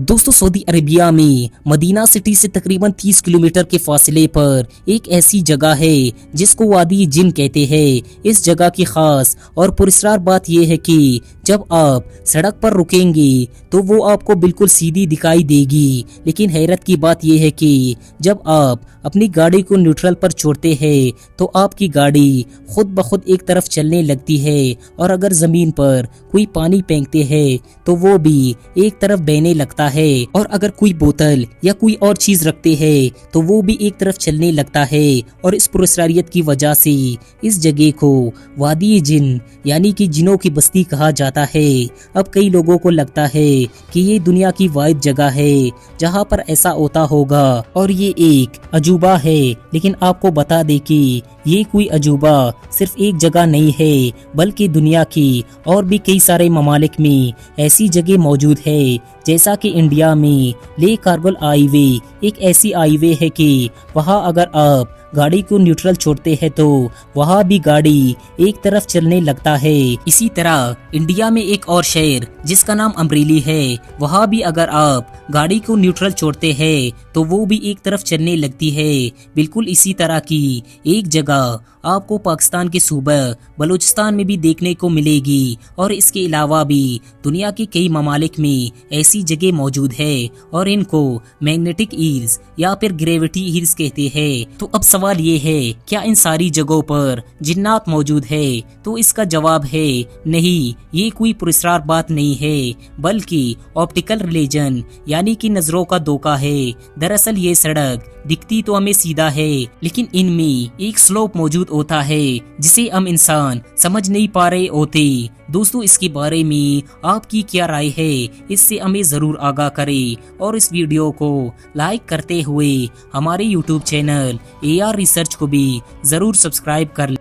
दोस्तों Saudi Arabia में Medina city से तकरीबन 30 किलोमीटर के फासले पर एक ऐसी जगह है जिसको वादी जिन कहते हैं। इस जगह की खास और पुरस्कार बात यह है कि जब आप सड़क पर रुकेंगे तो वो आपको बिल्कुल सीधी दिखाई देगी, लेकिन हैरत की बात यह है कि जब आप अपनी गाड़ी को न्यूट्रल पर छोड़ते हैं तो आपकी गाड़ी खुद ब खुद एक तरफ चलने लगती है, और अगर जमीन पर कोई पानी फेंकते हैं तो वो भी एक तरफ बहने लगता है, और अगर कोई बोतल या कोई और चीज रखते हैं तो वो भी एक तरफ चलने लगता है। और इस पुरस्कारियत की वजह से इस जगह को वादी जिन यानी कि जिनों की बस्ती कहा जाता है। अब कई लोगों को लगता है कि ये दुनिया की वाहिद जगह है जहाँ पर ऐसा होता होगा और ये एक अजूबा है, लेकिन आपको बता दे कि ये कोई अजूबा सिर्फ एक जगह नहीं है, बल्कि दुनिया की और भी कई सारे ममालिक में ऐसी जगह मौजूद है। जैसा कि इंडिया में ले कारगिल हाईवे एक ऐसी हाईवे है कि वहाँ अगर आप गाड़ी को न्यूट्रल छोड़ते हैं तो वहाँ भी गाड़ी एक तरफ चलने लगता है। इसी तरह इंडिया में एक और शहर जिसका नाम अमरेली है, वहाँ भी अगर आप गाड़ी को न्यूट्रल छोड़ते हैं तो वो भी एक तरफ चलने लगती है। बिल्कुल इसी तरह की एक जगह आपको पाकिस्तान के सूबा बलूचिस्तान में भी देखने को मिलेगी, और इसके अलावा भी दुनिया के कई ममालिक में ऐसी जगह मौजूद है और इनको मैग्नेटिक हील्स या फिर ग्रेविटी हील्स कहते हैं। तो अब सवाल ये है, क्या इन सारी जगहों पर जिन्नात मौजूद है? तो इसका जवाब है नहीं, ये कोई पुरस्कार बात नहीं है, बल्कि ऑप्टिकल रिलीजन यानी कि नजरों का धोखा है। दरअसल ये सड़क दिखती तो हमें सीधा है, लेकिन इनमें एक स्लोप मौजूद होता है जिसे हम इंसान समझ नहीं पा रहे होते। दोस्तों इसके बारे में आपकी क्या राय है? इससे हमें जरूर आगाह करें, और इस वीडियो को लाइक करते हुए हमारे YouTube चैनल AR रिसर्च को भी जरूर सब्सक्राइब कर लें।